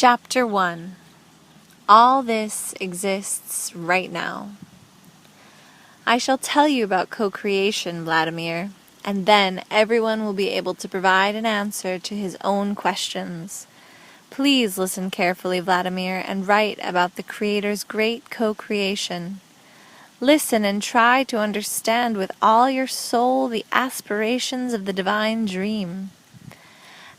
Chapter 1. All this exists right now. I shall tell you about co-creation, Vladimir, and then everyone will be able to provide an answer to his own questions. Please listen carefully, Vladimir, and write about the Creator's great co-creation. Listen and try to understand with all your soul the aspirations of the divine dream.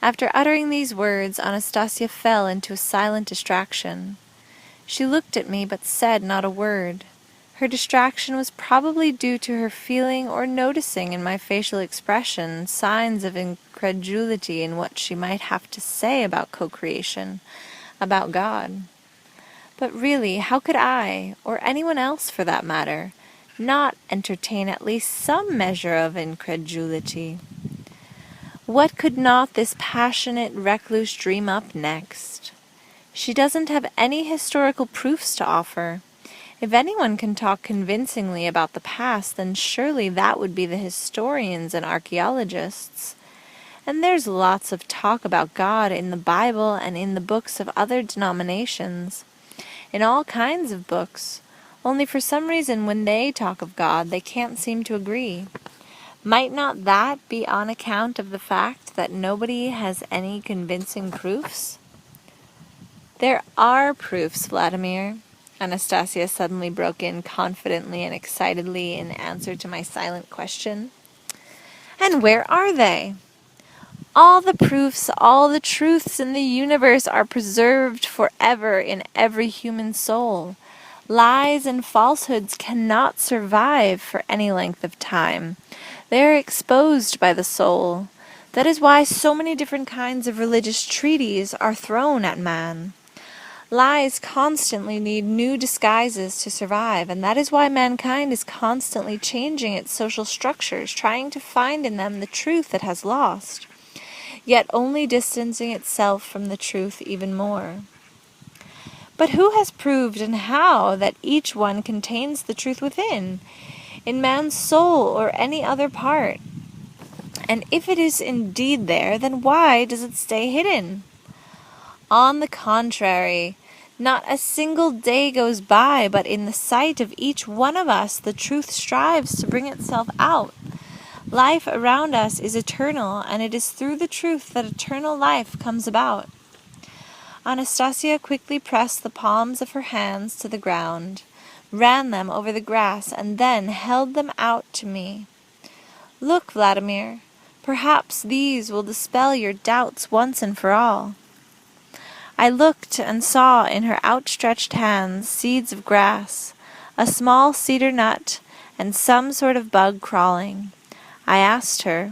After uttering these words, Anastasía fell into a silent distraction. She looked at me but said not a word. Her distraction was probably due to her feeling or noticing in my facial expression signs of incredulity in what she might have to say about co-creation, about God. But really, how could I, or anyone else for that matter, not entertain at least some measure of incredulity? What could not this passionate recluse dream up next? She doesn't have any historical proofs to offer. If anyone can talk convincingly about the past, then surely that would be the historians and archaeologists. And there's lots of talk about God in the Bible and in the books of other denominations, in all kinds of books, only for some reason when they talk of God they can't seem to agree. Might not that be on account of the fact that nobody has any convincing proofs? There are proofs, Vladimir, Anastasía suddenly broke in confidently and excitedly in answer to my silent question. And where are they? All the proofs, all the truths in the universe are preserved forever in every human soul. Lies and falsehoods cannot survive for any length of time. They are exposed by the soul. That is why so many different kinds of religious treaties are thrown at man. Lies constantly need new disguises to survive, and that is why mankind is constantly changing its social structures, trying to find in them the truth it has lost, yet only distancing itself from the truth even more. But who has proved and how that each one contains the truth within, in man's soul or any other part? And if it is indeed there, then why does it stay hidden? On the contrary, not a single day goes by but in the sight of each one of us the truth strives to bring itself out. Life around us is eternal, and it is through the truth that eternal life comes about. Anastasía quickly pressed the palms of her hands to the ground, ran them over the grass, and then held them out to me. Look, Vladimir, perhaps these will dispel your doubts once and for all. I looked and saw in her outstretched hands seeds of grass, a small cedar nut, and some sort of bug crawling. I asked her,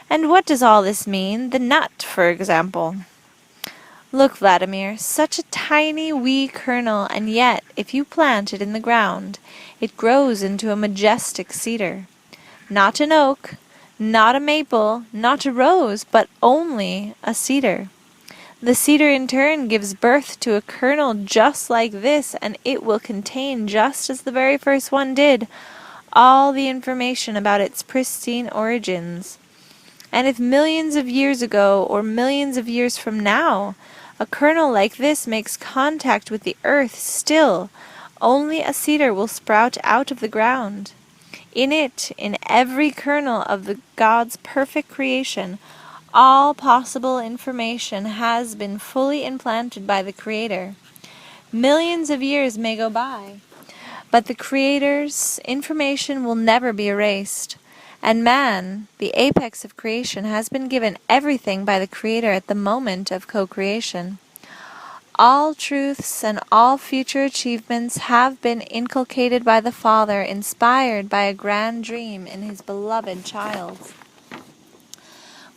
"And what does all this mean, the nut, for example?" Look, Vladimir, such a tiny wee kernel, and yet, if you plant it in the ground, it grows into a majestic cedar. Not an oak, not a maple, not a rose, but only a cedar. The cedar in turn gives birth to a kernel just like this, and it will contain, just as the very first one did, all the information about its pristine origins. And if millions of years ago, or millions of years from now, a kernel like this makes contact with the earth still, only a cedar will sprout out of the ground. In it, in every kernel of God's perfect creation, all possible information has been fully implanted by the Creator. Millions of years may go by, but the Creator's information will never be erased. And man, the apex of creation, has been given everything by the Creator at the moment of co-creation. All truths and all future achievements have been inculcated by the Father, inspired by a grand dream in His beloved child.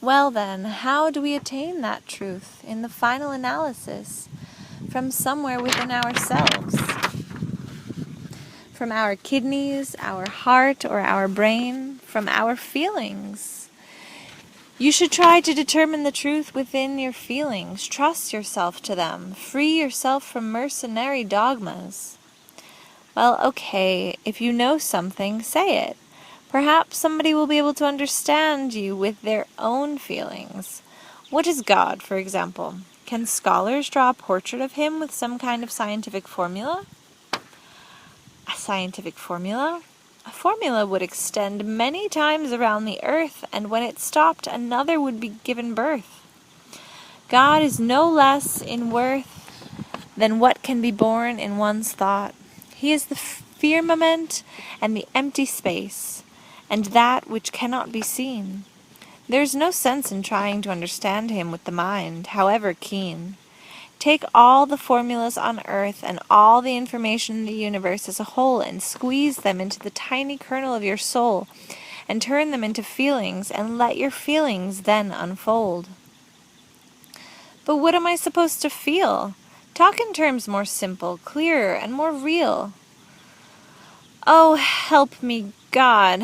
Well then, how do we attain that truth in the final analysis? From somewhere within ourselves. From our kidneys, our heart, or our brain, from our feelings. You should try to determine the truth within your feelings. Trust yourself to them. Free yourself from mercenary dogmas. Well, okay, if you know something, say it. Perhaps somebody will be able to understand you with their own feelings. What is God, for example? Can scholars draw a portrait of him with some kind of scientific formula? A scientific formula? A formula would extend many times around the earth, and when it stopped, another would be given birth. God is no less in worth than what can be born in one's thought. He is the firmament and the empty space, and that which cannot be seen. There is no sense in trying to understand him with the mind, however keen. Take all the formulas on earth and all the information in the universe as a whole and squeeze them into the tiny kernel of your soul and turn them into feelings and let your feelings then unfold. But what am I supposed to feel? Talk in terms more simple, clearer, and more real. Oh, help me, God,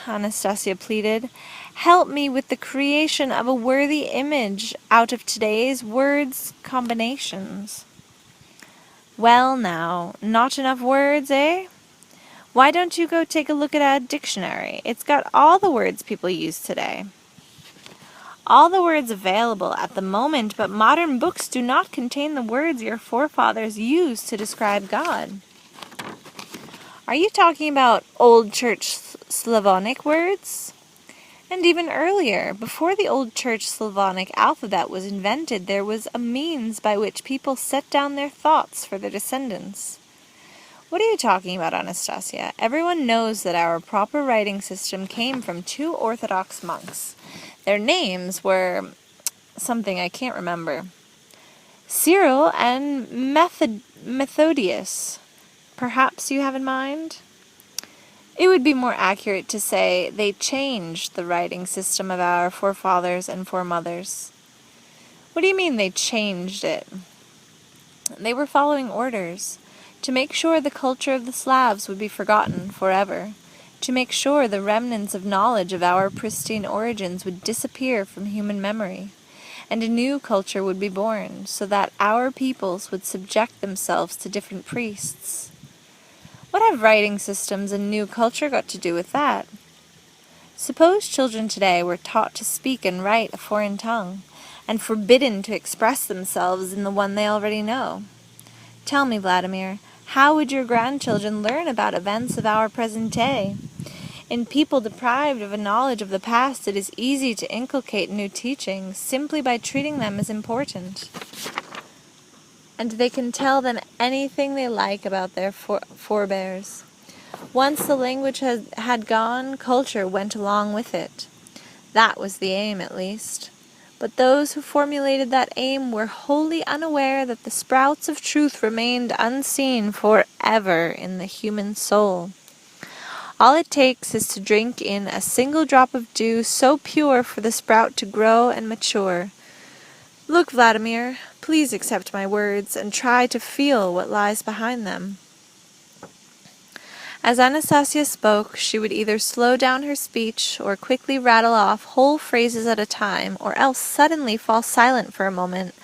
Anastasía pleaded. Help me with the creation of a worthy image out of today's words combinations. Well now, not enough words, eh? Why don't you go take a look at a dictionary? It's got all the words people use today. All the words available at the moment, but modern books do not contain the words your forefathers used to describe God. Are you talking about Old Church Slavonic words? And even earlier, before the Old Church Slavonic alphabet was invented, there was a means by which people set down their thoughts for their descendants. What are you talking about, Anastasía? Everyone knows that our proper writing system came from 2 Orthodox monks. Their names were something I can't remember. Cyril and Methodius. Perhaps you have in mind? It would be more accurate to say they changed the writing system of our forefathers and foremothers. What do you mean they changed it? They were following orders to make sure the culture of the Slavs would be forgotten forever, to make sure the remnants of knowledge of our pristine origins would disappear from human memory, and a new culture would be born, so that our peoples would subject themselves to different priests. What have writing systems and new culture got to do with that? Suppose children today were taught to speak and write a foreign tongue, and forbidden to express themselves in the one they already know. Tell me, Vladimir, how would your grandchildren learn about events of our present day? In people deprived of a knowledge of the past, it is easy to inculcate new teachings simply by treating them as important. And they can tell them anything they like about their forebears. Once the language had gone, culture went along with it. That was the aim, at least. But those who formulated that aim were wholly unaware that the sprouts of truth remained unseen forever in the human soul. All it takes is to drink in a single drop of dew so pure for the sprout to grow and mature. Look, Vladimir, please accept my words and try to feel what lies behind them. As Anastasía spoke, she would either slow down her speech or quickly rattle off whole phrases at a time, or else suddenly fall silent for a moment,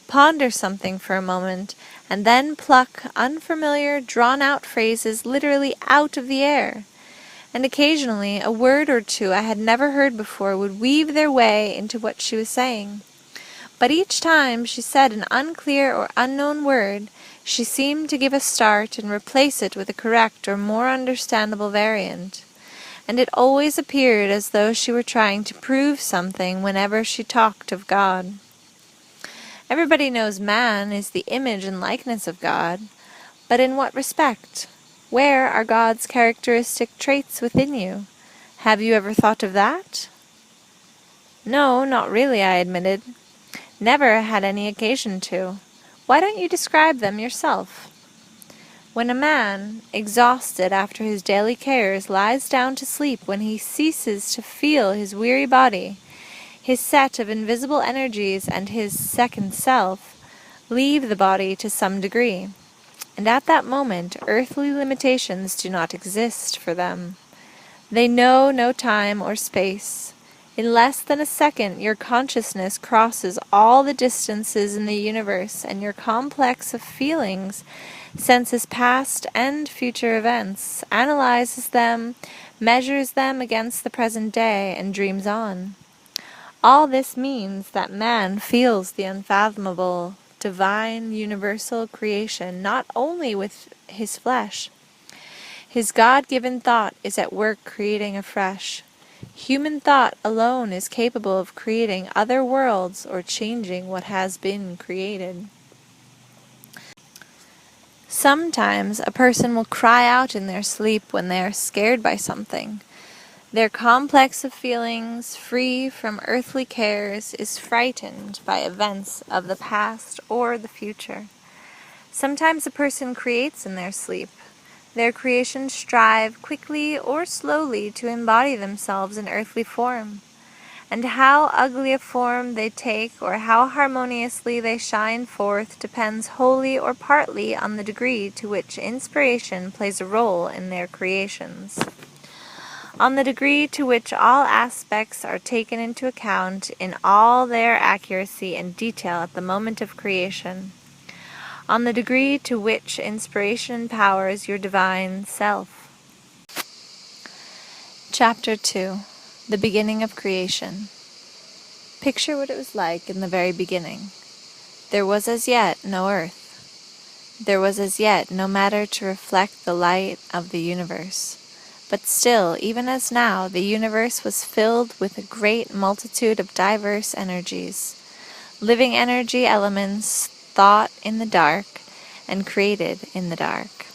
ponder something for a moment, and then pluck unfamiliar, drawn-out phrases literally out of the air. And occasionally a word or two I had never heard before would weave their way into what she was saying. But each time she said an unclear or unknown word, she seemed to give a start and replace it with a correct or more understandable variant. And it always appeared as though she were trying to prove something whenever she talked of God. Everybody knows man is the image and likeness of God, but in what respect? Where are God's characteristic traits within you? Have you ever thought of that? No, not really, I admitted. Never had any occasion to. Why don't you describe them yourself? When a man, exhausted after his daily cares, lies down to sleep, when he ceases to feel his weary body, his set of invisible energies and his second self leave the body to some degree, and at that moment earthly limitations do not exist for them. They know no time or space. In less than a second, your consciousness crosses all the distances in the universe, and your complex of feelings senses past and future events, analyzes them, measures them against the present day, and dreams on. All this means that man feels the unfathomable, divine, universal creation not only with his flesh. His God-given thought is at work creating afresh. Human thought alone is capable of creating other worlds or changing what has been created. Sometimes a person will cry out in their sleep when they are scared by something. Their complex of feelings, free from earthly cares, is frightened by events of the past or the future. Sometimes a person creates in their sleep. Their creations strive quickly or slowly to embody themselves in earthly form. And how ugly a form they take or how harmoniously they shine forth depends wholly or partly on the degree to which inspiration plays a role in their creations. On the degree to which all aspects are taken into account in all their accuracy and detail at the moment of creation. On the degree to which inspiration empowers your divine self. Chapter 2. The Beginning of Creation. Picture what it was like in the very beginning. There was as yet no earth. There was as yet no matter to reflect the light of the universe. But still, even as now, the universe was filled with a great multitude of diverse energies, living energy elements thought in the dark and created in the dark.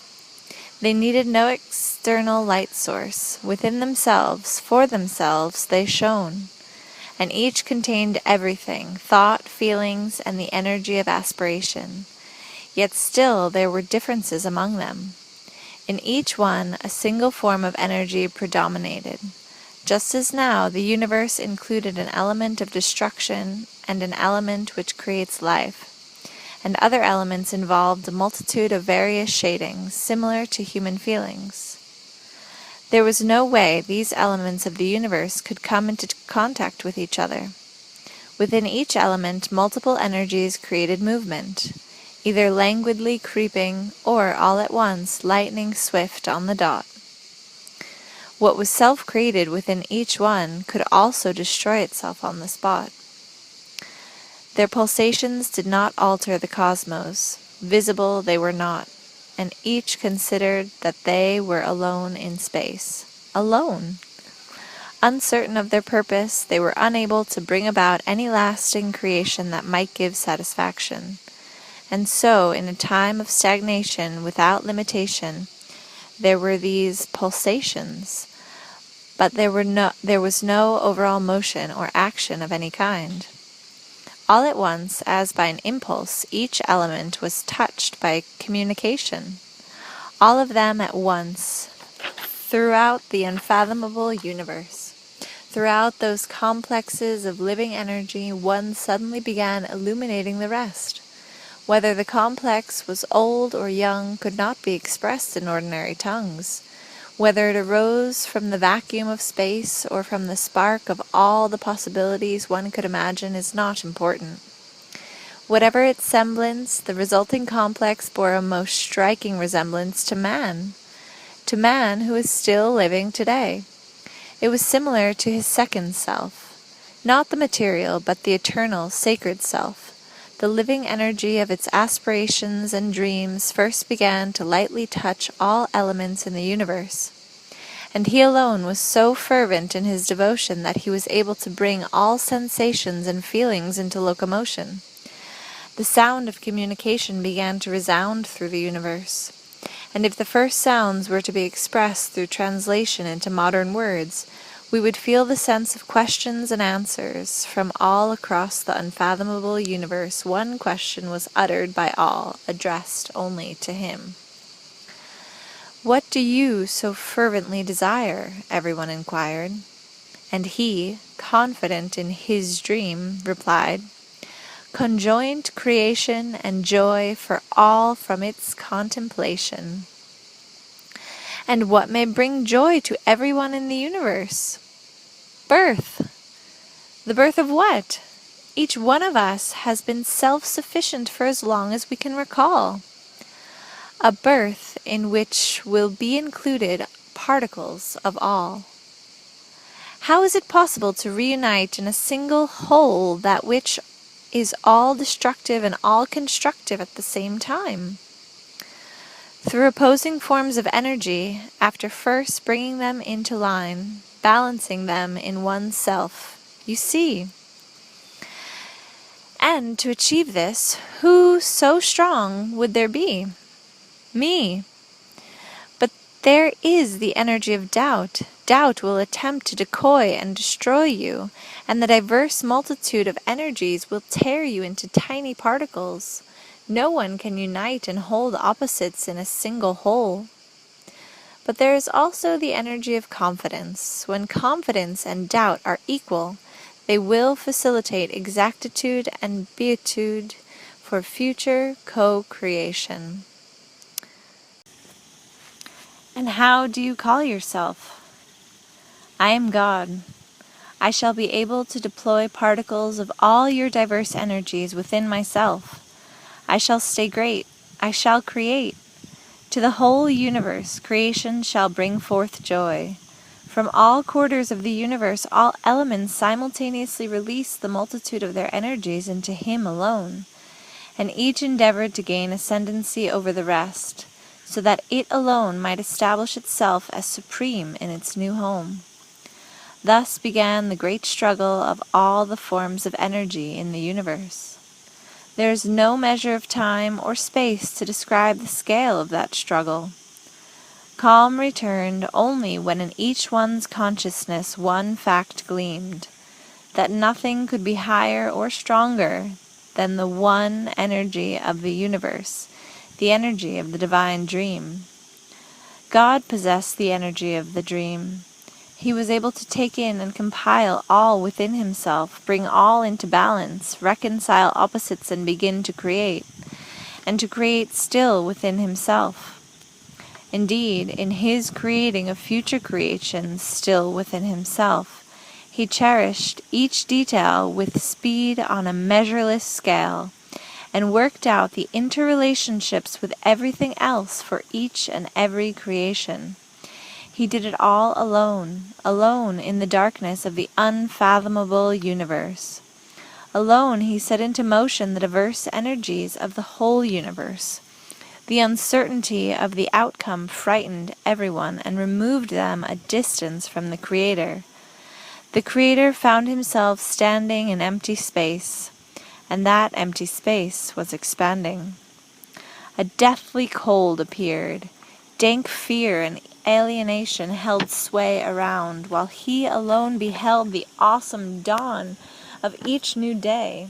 They needed no external light source. Within themselves, for themselves, they shone, and each contained everything, thought, feelings, and the energy of aspiration. Yet still there were differences among them. In each one, a single form of energy predominated. Just as now, the universe included an element of destruction and an element which creates life, and other elements involved a multitude of various shadings, similar to human feelings. There was no way these elements of the universe could come into contact with each other. Within each element, multiple energies created movement, either languidly creeping or all at once lightning swift on the dot. What was self-created within each one could also destroy itself on the spot. Their pulsations did not alter the cosmos. Visible they were not, and each considered that they were alone in space. Alone! Uncertain of their purpose, they were unable to bring about any lasting creation that might give satisfaction. And so, in a time of stagnation without limitation, there were these pulsations, but there was no overall motion or action of any kind. All at once, as by an impulse, each element was touched by communication. All of them at once, throughout the unfathomable universe. Throughout those complexes of living energy, one suddenly began illuminating the rest. Whether the complex was old or young could not be expressed in ordinary tongues. Whether it arose from the vacuum of space or from the spark of all the possibilities one could imagine is not important. Whatever its semblance, the resulting complex bore a most striking resemblance to man who is still living today. It was similar to his second self, not the material but the eternal, sacred self. The living energy of its aspirations and dreams first began to lightly touch all elements in the universe, and he alone was so fervent in his devotion that he was able to bring all sensations and feelings into locomotion. The sound of communication began to resound through the universe, and if the first sounds were to be expressed through translation into modern words, we would feel the sense of questions and answers. From all across the unfathomable universe, one question was uttered by all, addressed only to him. "What do you so fervently desire?" everyone inquired. And he, confident in his dream, replied, "Conjoint creation and joy for all from its contemplation." And what may bring joy to everyone in the universe? Birth. The birth of what? Each one of us has been self-sufficient for as long as we can recall. A birth in which will be included particles of all. How is it possible to reunite in a single whole that which is all destructive and all constructive at the same time? Through opposing forms of energy, after first bringing them into line, balancing them in oneself, you see. And to achieve this, who so strong would there be? Me. But there is the energy of doubt. Doubt will attempt to decoy and destroy you, and the diverse multitude of energies will tear you into tiny particles. No one can unite and hold opposites in a single whole. But there is also the energy of confidence. When confidence and doubt are equal, they will facilitate exactitude and beatitude for future co-creation. And how do you call yourself? I am God. I shall be able to deploy particles of all your diverse energies within myself. I shall stay great. I shall create. To the whole universe, creation shall bring forth joy. From all quarters of the universe, all elements simultaneously release the multitude of their energies into Him alone, and each endeavored to gain ascendancy over the rest, so that it alone might establish itself as supreme in its new home. Thus began the great struggle of all the forms of energy in the universe. There is no measure of time or space to describe the scale of that struggle. Calm returned only when in each one's consciousness one fact gleamed, that nothing could be higher or stronger than the one energy of the universe, the energy of the divine dream. God possessed the energy of the dream. He was able to take in and compile all within Himself, bring all into balance, reconcile opposites and begin to create, and to create still within Himself. Indeed, in His creating of future creations still within Himself, He cherished each detail with speed on a measureless scale, and worked out the interrelationships with everything else for each and every creation. He did it all alone, alone in the darkness of the unfathomable universe. Alone He set into motion the diverse energies of the whole universe. The uncertainty of the outcome frightened everyone and removed them a distance from the Creator. The Creator found Himself standing in empty space, and that empty space was expanding. A deathly cold appeared. Dank fear and alienation held sway around, while He alone beheld the awesome dawn of each new day,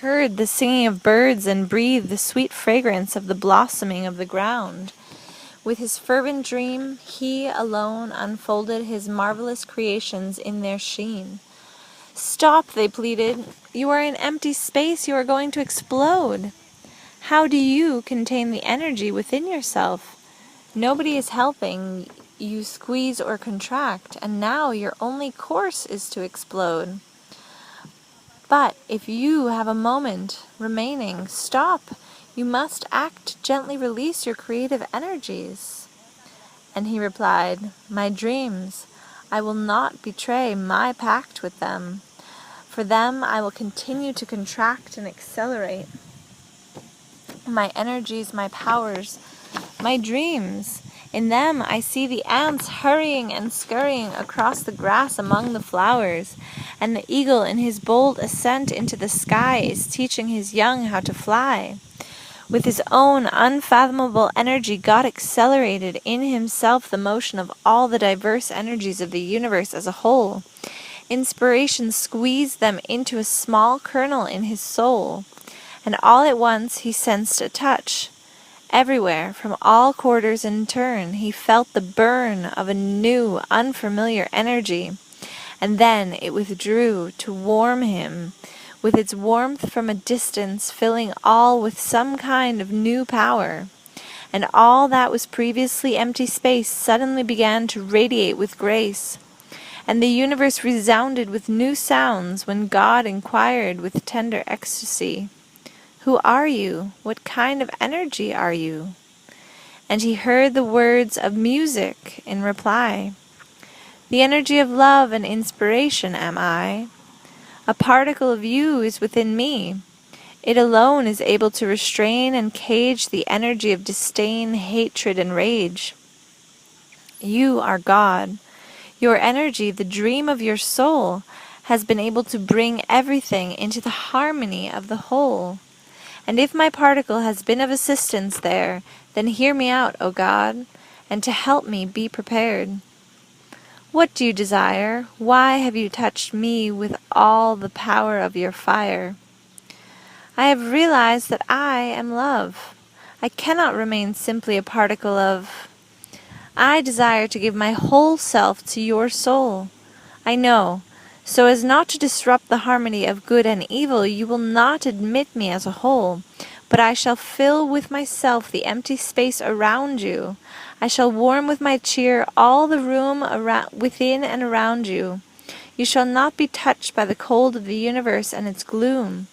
heard the singing of birds, and breathed the sweet fragrance of the blossoming of the ground. With His fervent dream, He alone unfolded His marvelous creations in their sheen. "Stop," they pleaded. "You are in empty space. You are going to explode. How do you contain the energy within yourself? Nobody is helping you squeeze or contract, and now your only course is to explode. But if you have a moment remaining, stop. You must act, gently release your creative energies." And he replied, "My dreams, I will not betray my pact with them. For them I will continue to contract and accelerate. My energies, my powers, my dreams, in them I see the ants hurrying and scurrying across the grass among the flowers, and the eagle in his bold ascent into the sky is teaching his young how to fly. With His own unfathomable energy, God accelerated in Himself the motion of all the diverse energies of the universe as a whole. Inspiration squeezed them into a small kernel in His soul, and all at once He sensed a touch. Everywhere, from all quarters in turn, He felt the burn of a new, unfamiliar energy, and then it withdrew to warm Him, with its warmth from a distance filling all with some kind of new power. And all that was previously empty space suddenly began to radiate with grace, and the universe resounded with new sounds when God inquired with tender ecstasy, "Who are you? What kind of energy are you?" And He heard the words of music in reply, The energy of love and inspiration am I. A particle of you is within me. It alone is able to restrain and cage the energy of disdain, hatred, and rage. You are God. Your energy, the dream of your soul, has been able to bring everything into the harmony of the whole. And if my particle has been of assistance there, then hear me out, O God, and to help me be prepared. What do you desire? Why have you touched me with all the power of your fire? I have realized that I am love. I cannot remain simply a particle of... I desire to give my whole self to your soul. I know, so as not to disrupt the harmony of good and evil, you will not admit me as a whole, but I shall fill with myself the empty space around you. I shall warm with my cheer all the room within and around you. You shall not be touched by the cold of the universe and its gloom.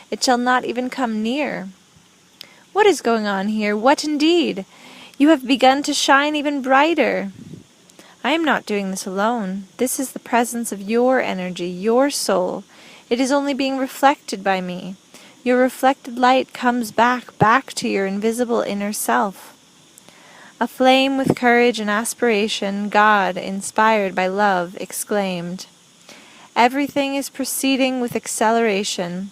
It shall not even come near. What is going on here? What indeed? You have begun to shine even brighter. I am not doing this alone. This is the presence of your energy, your soul. It is only being reflected by me. Your reflected light comes back to your invisible inner self. Aflame with courage and aspiration, God, inspired by love, exclaimed, "Everything is proceeding with acceleration.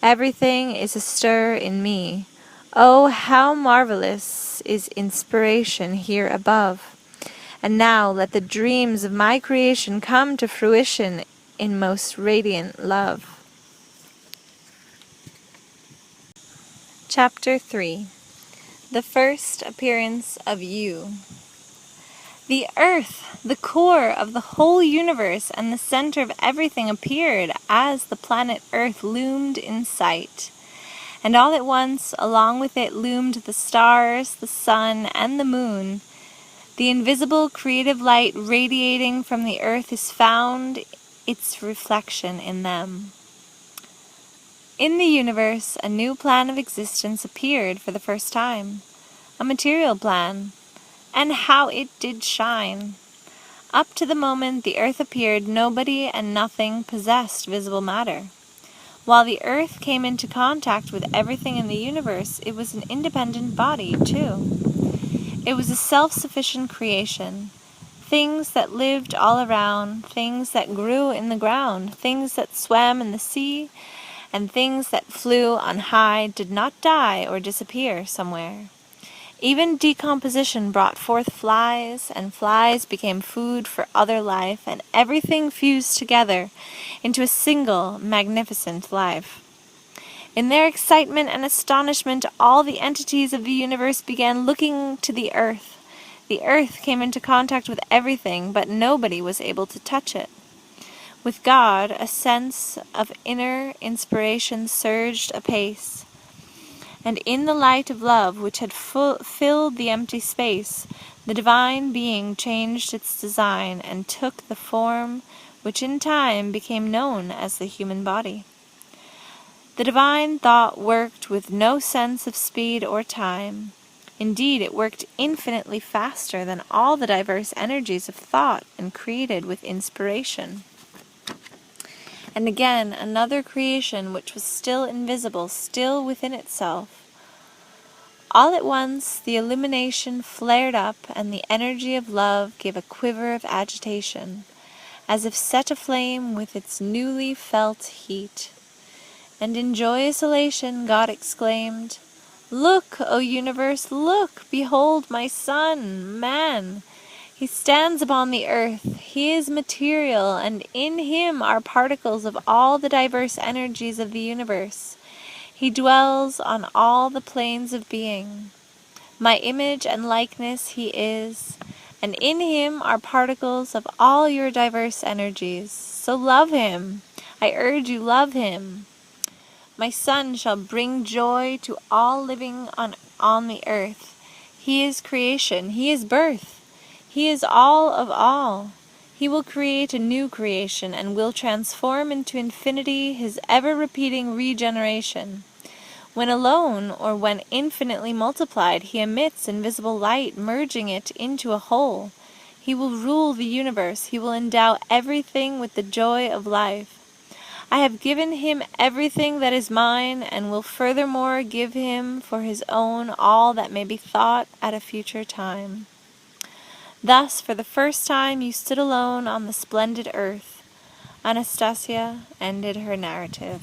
Everything is astir in me. Oh, how marvelous is inspiration here above! And now let the dreams of my creation come to fruition in most radiant love." Chapter 3. The First Appearance of You. The earth, the core of the whole universe and the center of everything, appeared as the planet Earth loomed in sight. And all at once, along with it loomed the stars, the sun, and the moon. The invisible creative light radiating from the earth has found its reflection in them. In the universe, a new plan of existence appeared for the first time, a material plan, and how it did shine! Up to the moment the earth appeared, nobody and nothing possessed visible matter. While the earth came into contact with everything in the universe, it was an independent body, too. It was a self-sufficient creation. Things that lived all around, things that grew in the ground, things that swam in the sea, and things that flew on high did not die or disappear somewhere. Even decomposition brought forth flies, and flies became food for other life, and everything fused together into a single magnificent life. In their excitement and astonishment, all the entities of the universe began looking to the earth. The earth came into contact with everything, but nobody was able to touch it. With God, a sense of inner inspiration surged apace. And in the light of love which had filled the empty space, the divine being changed its design and took the form which in time became known as the human body. The divine thought worked with no sense of speed or time. Indeed, it worked infinitely faster than all the diverse energies of thought and created with inspiration. And again, another creation which was still invisible, still within itself. All at once, the illumination flared up, and the energy of love gave a quiver of agitation, as if set aflame with its newly felt heat. And in joyous elation, God exclaimed, "Look, O universe, look! Behold my son, man! He stands upon the earth. He is material, and in him are particles of all the diverse energies of the universe. He dwells on all the planes of being. My image and likeness he is, and in him are particles of all your diverse energies. So love him. I urge you, love him. My son shall bring joy to all living on the earth. He is creation. He is birth. He is all of all. He will create a new creation and will transform into infinity his ever-repeating regeneration. When alone, or when infinitely multiplied, he emits invisible light, merging it into a whole. He will rule the universe. He will endow everything with the joy of life. I have given him everything that is mine, and will furthermore give him for his own all that may be thought at a future time. Thus, for the first time, you stood alone on the splendid earth. Anastasía ended her narrative.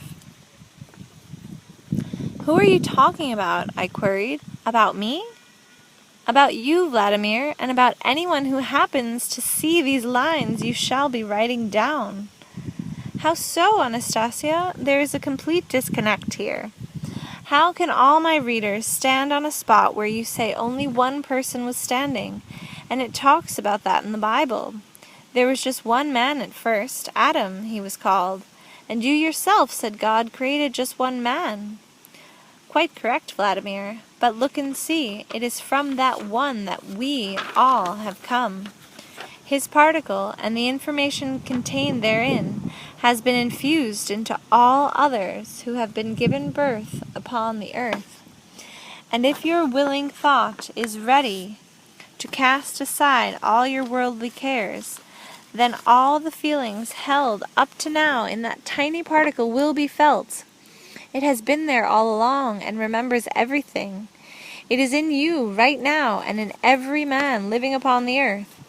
Who are you talking about? I queried. About me? About you, Vladimir, and about anyone who happens to see these lines you shall be writing down. How so, Anastasía? There is a complete disconnect here. How can all my readers stand on a spot where you say only one person was standing, and it talks about that in the Bible? There was just one man at first, Adam, he was called, and you yourself said God created just one man. Quite correct, Vladimir, but look and see, it is from that one that we all have come. His particle and the information contained therein has been infused into all others who have been given birth upon the earth. And if your willing thought is ready to cast aside all your worldly cares, then all the feelings held up to now in that tiny particle will be felt. It has been there all along and remembers everything. It is in you right now and in every man living upon the earth.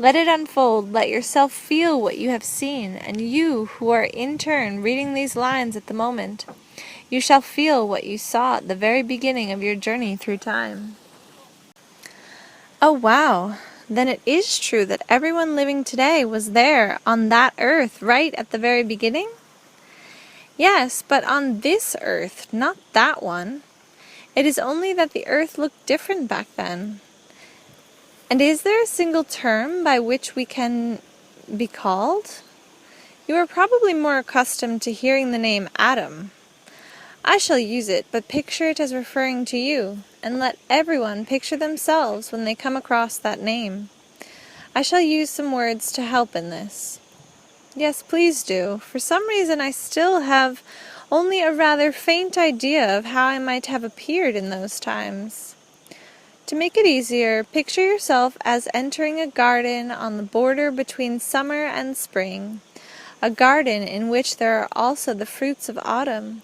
Let it unfold, let yourself feel what you have seen, and you who are in turn reading these lines at the moment, you shall feel what you saw at the very beginning of your journey through time. Oh wow, then it is true that everyone living today was there on that earth right at the very beginning? Yes, but on this earth, not that one. It is only that the earth looked different back then. And is there a single term by which we can be called? You are probably more accustomed to hearing the name Adam. I shall use it, but picture it as referring to you, and let everyone picture themselves when they come across that name. I shall use some words to help in this. Yes, please do. For some reason I still have only a rather faint idea of how I might have appeared in those times. To make it easier, picture yourself as entering a garden on the border between summer and spring, a garden in which there are also the fruits of autumn.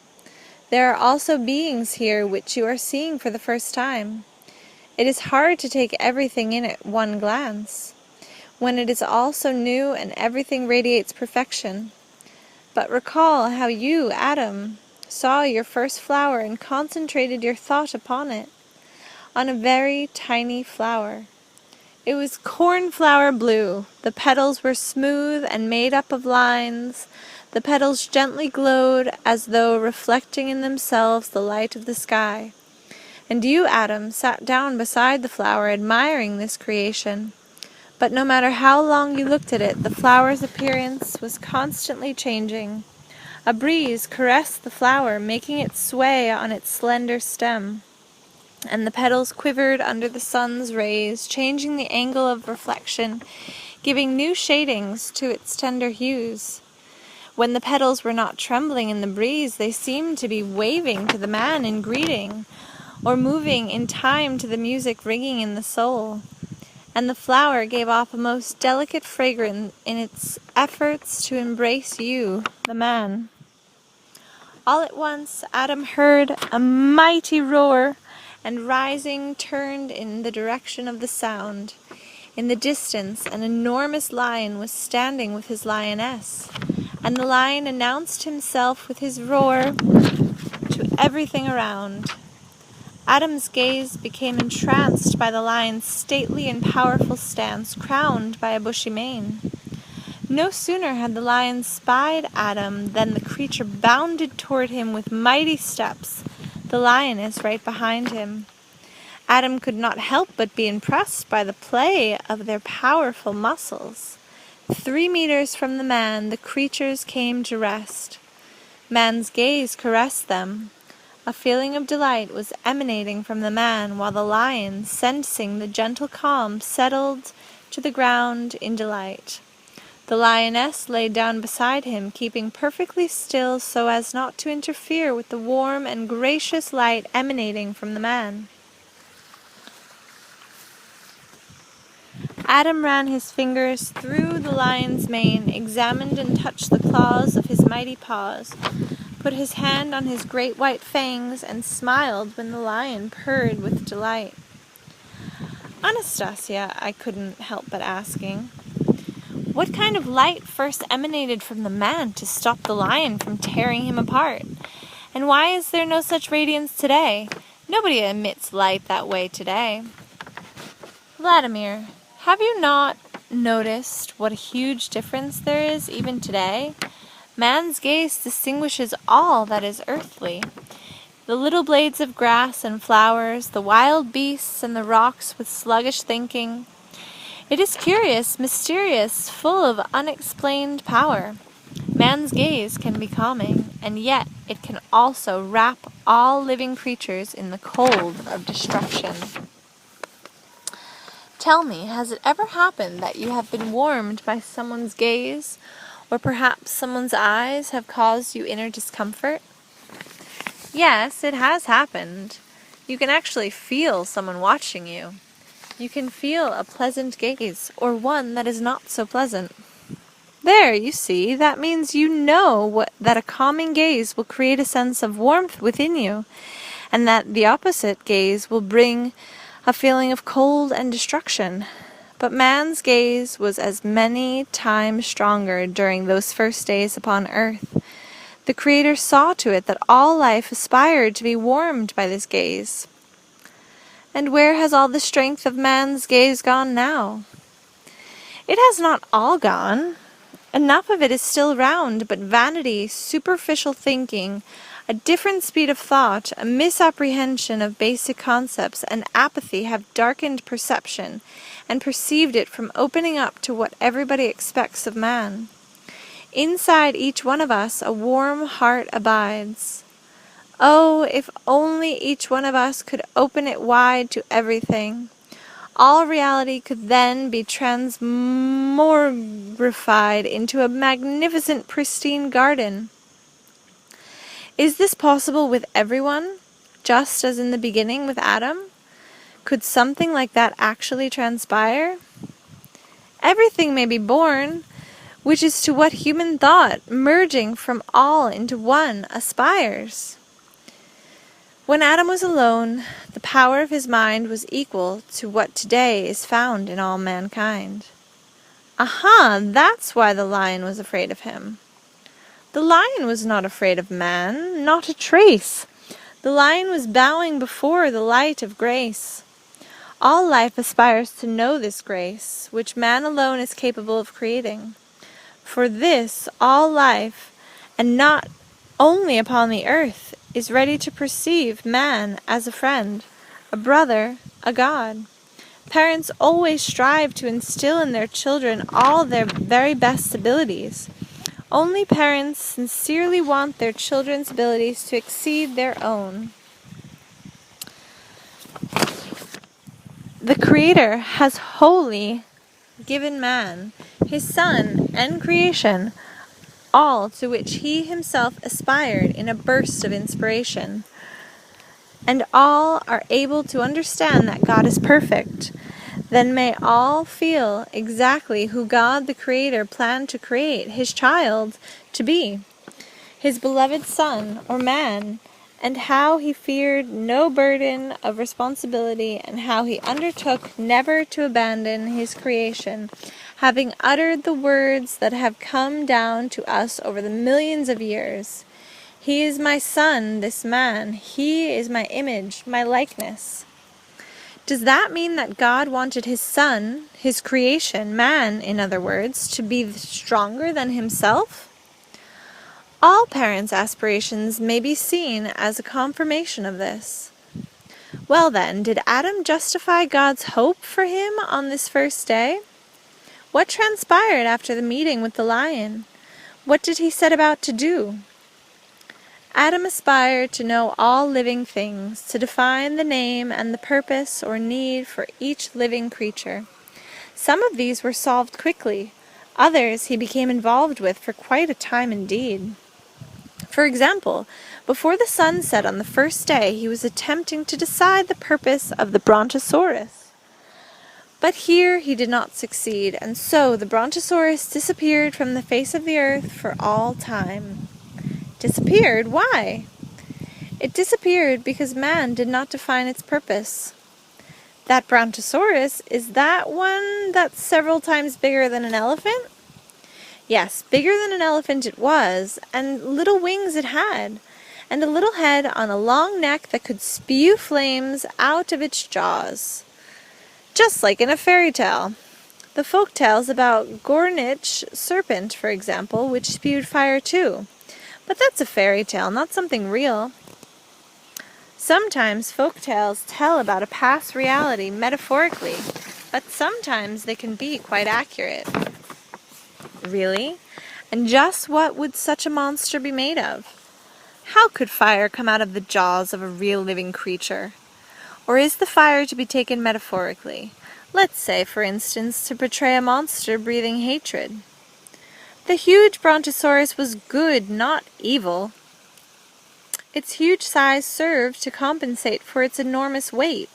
There are also beings here which you are seeing for the first time. It is hard to take everything in at one glance, when it is all so new and everything radiates perfection. But recall how you, Adam, saw your first flower and concentrated your thought upon it. On a very tiny flower. It was cornflower blue. The petals were smooth and made up of lines. The petals gently glowed as though reflecting in themselves the light of the sky. And you, Adam, sat down beside the flower admiring this creation. But no matter how long you looked at it, the flower's appearance was constantly changing. A breeze caressed the flower, making it sway on its slender stem. And the petals quivered under the sun's rays, changing the angle of reflection, giving new shadings to its tender hues. When the petals were not trembling in the breeze, they seemed to be waving to the man in greeting, or moving in time to the music ringing in the soul. And the flower gave off a most delicate fragrance in its efforts to embrace you, the man. All at once, Adam heard a mighty roar, and rising turned in the direction of the sound. In the distance an enormous lion was standing with his lioness, and the lion announced himself with his roar to everything around. Adam's gaze became entranced by the lion's stately and powerful stance, crowned by a bushy mane. No sooner had the lion spied Adam than the creature bounded toward him with mighty steps, the lioness right behind him. Adam could not help but be impressed by the play of their powerful muscles. 3 meters from the man, the creatures came to rest. Man's gaze caressed them. A feeling of delight was emanating from the man, while the lion, sensing the gentle calm, settled to the ground in delight. The lioness lay down beside him, keeping perfectly still so as not to interfere with the warm and gracious light emanating from the man. Adam ran his fingers through the lion's mane, examined and touched the claws of his mighty paws, put his hand on his great white fangs, and smiled when the lion purred with delight. Anastasia, I couldn't help but asking, what kind of light first emanated from the man to stop the lion from tearing him apart? And why is there no such radiance today? Nobody emits light that way today. Vladimir, have you not noticed what a huge difference there is even today? Man's gaze distinguishes all that is earthly. The little blades of grass and flowers, the wild beasts and the rocks with sluggish thinking. It is curious, mysterious, full of unexplained power. Man's gaze can be calming, and yet it can also wrap all living creatures in the cold of destruction. Tell me, has it ever happened that you have been warmed by someone's gaze, or perhaps someone's eyes have caused you inner discomfort? Yes, it has happened. You can actually feel someone watching you. You can feel a pleasant gaze, or one that is not so pleasant. There, you see, that means you know that a calming gaze will create a sense of warmth within you, and that the opposite gaze will bring a feeling of cold and destruction. But man's gaze was as many times stronger during those first days upon earth. The Creator saw to it that all life aspired to be warmed by this gaze. And where has all the strength of man's gaze gone now? It has not all gone. Enough of it is still round, but vanity, superficial thinking, a different speed of thought, a misapprehension of basic concepts, and apathy have darkened perception, and perceived it from opening up to what everybody expects of man. Inside each one of us a warm heart abides. Oh, if only each one of us could open it wide to everything. All reality could then be transmogrified into a magnificent, pristine garden. Is this possible with everyone, just as in the beginning with Adam? Could something like that actually transpire? Everything may be born, which is to what human thought, merging from all into one, aspires. When Adam was alone, the power of his mind was equal to what today is found in all mankind. Aha, that's why the lion was afraid of him. The lion was not afraid of man, not a trace. The lion was bowing before the light of grace. All life aspires to know this grace, which man alone is capable of creating. For this, all life, and not only upon the earth, is ready to perceive man as a friend, a brother, a God. Parents always strive to instill in their children all their very best abilities. Only parents sincerely want their children's abilities to exceed their own. The Creator has wholly given man, his son, and creation, all to which he himself aspired in a burst of inspiration. And all are able to understand that God is perfect. Then may all feel exactly who God the Creator planned to create his child to be, his beloved son or man, and how he feared no burden of responsibility, and how he undertook never to abandon his creation, having uttered the words that have come down to us over the millions of years. He is my son, this man. He is my image, my likeness. Does that mean that God wanted his son, his creation, man, in other words, to be stronger than himself? All parents' aspirations may be seen as a confirmation of this. Well then, did Adam justify God's hope for him on this first day? What transpired after the meeting with the lion? What did he set about to do? Adam aspired to know all living things, to define the name and the purpose or need for each living creature. Some of these were solved quickly. Others he became involved with for quite a time indeed. For example, before the sun set on the first day, he was attempting to decide the purpose of the brontosaurus. But here he did not succeed, and so the Brontosaurus disappeared from the face of the earth for all time. Disappeared? Why? It disappeared because man did not define its purpose. That Brontosaurus, is that one that's several times bigger than an elephant? Yes, bigger than an elephant it was, and little wings it had, and a little head on a long neck that could spew flames out of its jaws. Just like in a fairy tale. The folk tales about Gornich serpent, for example, which spewed fire too. But that's a fairy tale, not something real. Sometimes folk tales tell about a past reality metaphorically, but sometimes they can be quite accurate. Really? And just what would such a monster be made of? How could fire come out of the jaws of a real living creature? Or is the fire to be taken metaphorically? Let's say, for instance, to portray a monster breathing hatred. The huge Brontosaurus was good, not evil. Its huge size served to compensate for its enormous weight.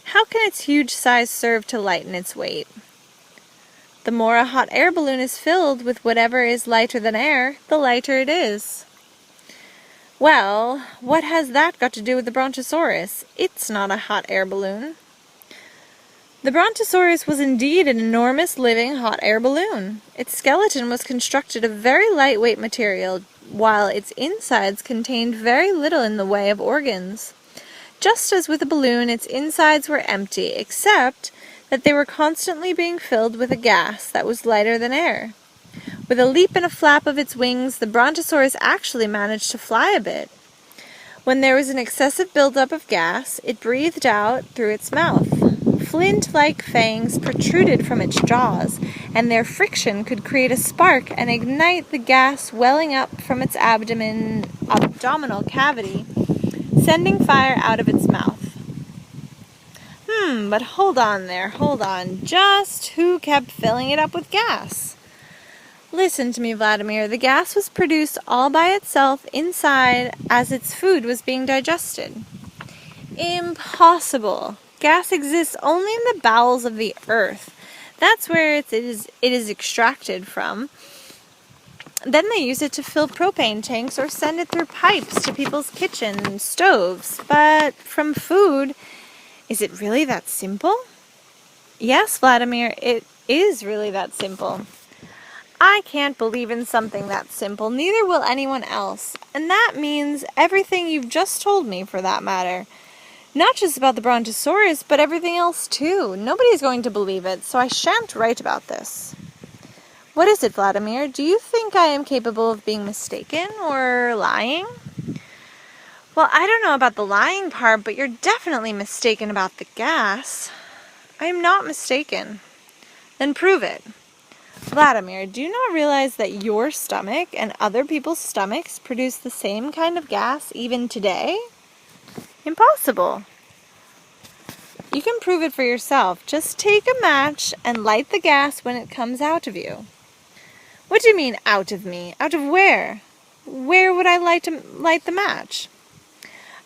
How can its huge size serve to lighten its weight? The more a hot air balloon is filled with whatever is lighter than air, the lighter it is. Well, what has that got to do with the Brontosaurus? It's not a hot air balloon. The Brontosaurus was indeed an enormous living hot air balloon. Its skeleton was constructed of very lightweight material, while its insides contained very little in the way of organs. Just as with a balloon, its insides were empty, except that they were constantly being filled with a gas that was lighter than air. With a leap and a flap of its wings, the Brontosaurus actually managed to fly a bit. When there was an excessive buildup of gas, it breathed out through its mouth. Flint-like fangs protruded from its jaws, and their friction could create a spark and ignite the gas welling up from its abdominal cavity, sending fire out of its mouth. But hold on. Just who kept filling it up with gas? Listen to me, Vladimir. The gas was produced all by itself inside as its food was being digested. Impossible. Gas exists only in the bowels of the earth. That's where it is extracted from. Then they use it to fill propane tanks or send it through pipes to people's kitchen stoves. But from food, is it really that simple? Yes, Vladimir, it is really that simple. I can't believe in something that simple, neither will anyone else. And that means everything you've just told me, for that matter. Not just about the Brontosaurus, but everything else too. Nobody's going to believe it, so I shan't write about this. What is it, Vladimir? Do you think I am capable of being mistaken or lying? Well, I don't know about the lying part, but you're definitely mistaken about the gas. I am not mistaken. Then prove it. Vladimir, do you not realize that your stomach and other people's stomachs produce the same kind of gas even today? Impossible. You can prove it for yourself. Just take a match and light the gas when it comes out of you. What do you mean, out of me? Out of where? Where would I light the match?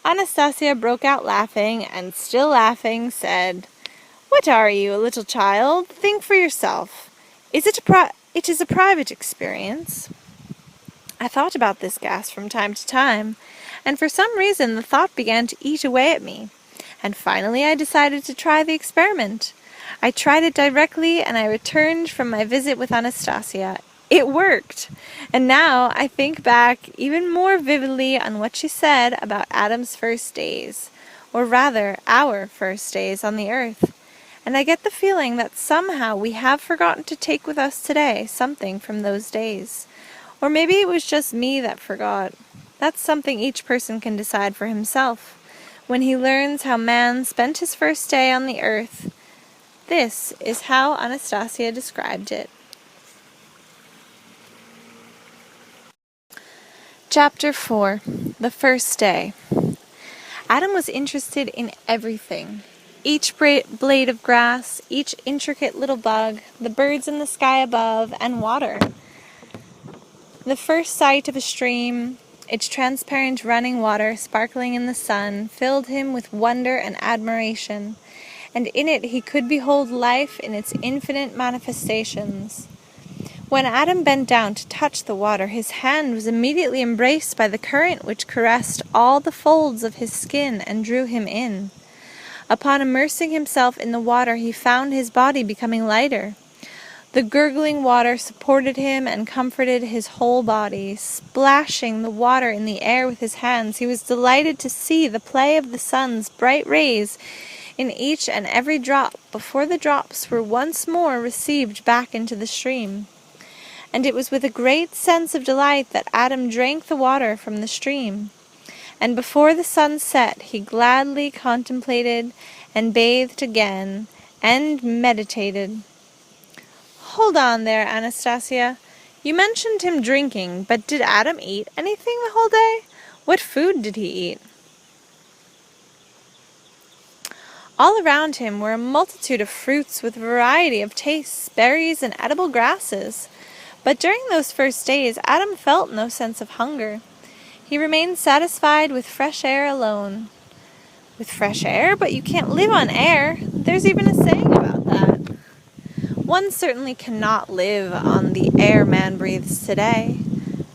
Anastasia broke out laughing, and still laughing, said, "What are you, a little child? Think for yourself. It is a private experience." I thought about this gas from time to time, and for some reason the thought began to eat away at me, and finally I decided to try the experiment. I tried it directly, and I returned from my visit with Anastasia. It worked, and now I think back even more vividly on what she said about Adam's first days, or rather, our first days on the earth. And I get the feeling that somehow we have forgotten to take with us today something from those days. Or maybe it was just me that forgot. That's something each person can decide for himself. When he learns how man spent his first day on the earth, this is how Anastasia described it. Chapter 4. The First Day. Adam was interested in everything. Each blade of grass, each intricate little bug, the birds in the sky above, and water. The first sight of a stream, its transparent running water sparkling in the sun, filled him with wonder and admiration. and in it he could behold life in its infinite manifestations. When Adam bent down to touch the water, his hand was immediately embraced by the current which caressed all the folds of his skin and drew him in. Upon immersing himself in the water, he found his body becoming lighter. The gurgling water supported him and comforted his whole body. Splashing the water in the air with his hands, he was delighted to see the play of the sun's bright rays in each and every drop before the drops were once more received back into the stream. And it was with a great sense of delight that Adam drank the water from the stream. And before the sun set, he gladly contemplated and bathed again and meditated. Hold on there, Anastasia. You mentioned him drinking, but did Adam eat anything the whole day? What food did he eat? All around him were a multitude of fruits with variety of tastes, berries, and edible grasses. But during those first days, Adam felt no sense of hunger. He remained satisfied with fresh air alone. With fresh air? But you can't live on air. There's even a saying about that. One certainly cannot live on the air man breathes today.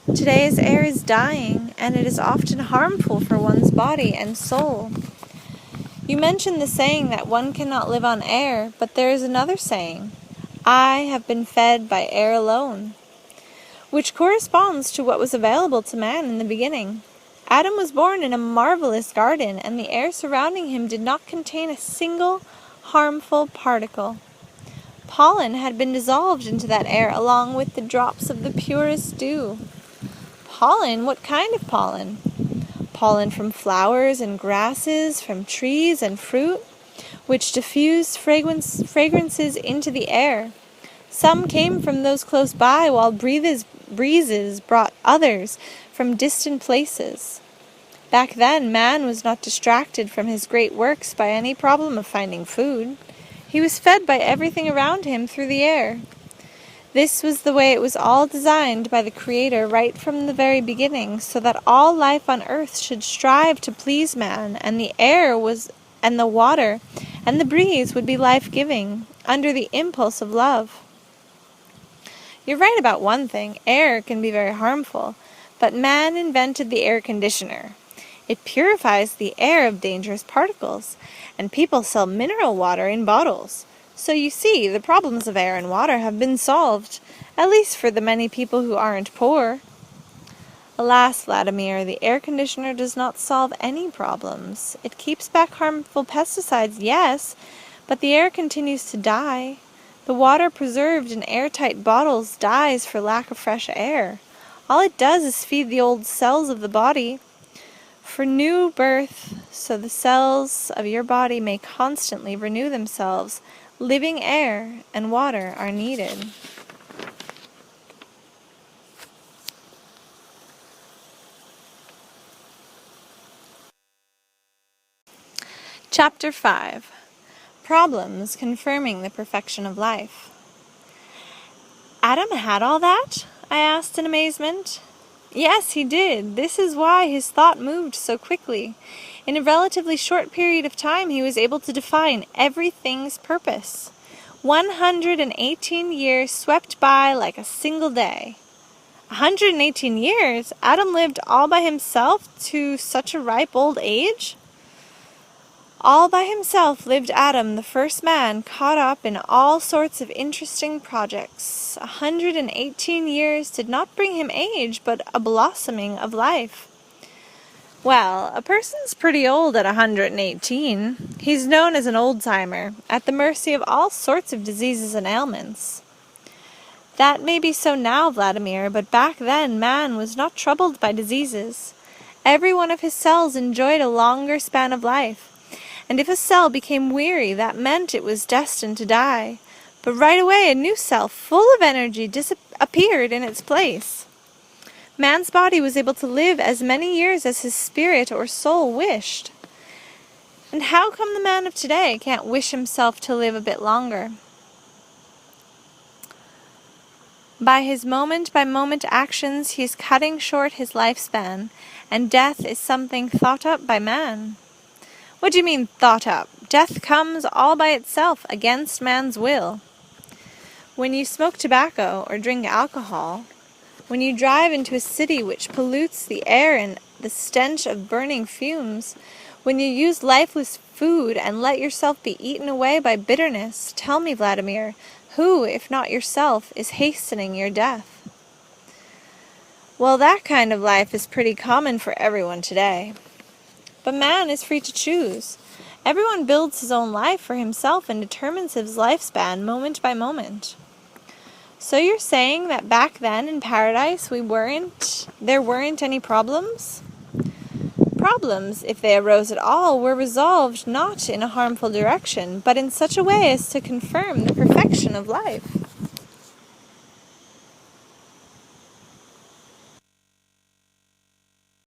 Today's air is dying, and it is often harmful for one's body and soul. You mentioned the saying that one cannot live on air, but there is another saying, I have been fed by air alone, which corresponds to what was available to man in the beginning. Adam was born in a marvelous garden, and the air surrounding him did not contain a single harmful particle. Pollen had been dissolved into that air along with the drops of the purest dew. Pollen? What kind of pollen? Pollen from flowers and grasses, from trees and fruit, which diffused fragrances into the air. Some came from those close by, while breezes brought others from distant places. Back then, man was not distracted from his great works by any problem of finding food. He was fed by everything around him through the air. This was the way it was all designed by the Creator right from the very beginning, so that all life on earth should strive to please man, and the air and the water and the breeze would be life-giving, under the impulse of love. You're right about one thing, air can be very harmful, but man invented the air conditioner. It purifies the air of dangerous particles, and people sell mineral water in bottles. So you see, the problems of air and water have been solved, at least for the many people who aren't poor. Alas, Vladimir, the air conditioner does not solve any problems. It keeps back harmful pesticides, yes, but the air continues to die. The water preserved in airtight bottles dies for lack of fresh air. All it does is feed the old cells of the body for new birth, so the cells of your body may constantly renew themselves. Living air and water are needed. Chapter 5. Problems confirming the perfection of life. Adam had all that? I asked in amazement. Yes, he did. This is why his thought moved so quickly. In a relatively short period of time, he was able to define everything's purpose. 118 years swept by like a single day. 118 years? Adam lived all by himself to such a ripe old age? All by himself lived Adam, the first man, caught up in all sorts of interesting projects. 118 years did not bring him age, but a blossoming of life. Well, a person's pretty old at 118. He's known as an old-timer, at the mercy of all sorts of diseases and ailments. That may be so now, Vladimir, but back then man was not troubled by diseases. Every one of his cells enjoyed a longer span of life. And if a cell became weary, that meant it was destined to die. But right away a new cell, full of energy, appeared in its place. Man's body was able to live as many years as his spirit or soul wished. And how come the man of today can't wish himself to live a bit longer? By his moment-by-moment actions, he is cutting short his lifespan, and death is something thought up by man. What do you mean, thought up? Death comes all by itself, against man's will. When you smoke tobacco or drink alcohol, when you drive into a city which pollutes the air and the stench of burning fumes, when you use lifeless food and let yourself be eaten away by bitterness, tell me, Vladimir, who, if not yourself, is hastening your death? Well, that kind of life is pretty common for everyone today. But man is free to choose. Everyone builds his own life for himself and determines his lifespan moment by moment. So you're saying that back then in paradise there weren't any problems? Problems, if they arose at all, were resolved not in a harmful direction, but in such a way as to confirm the perfection of life.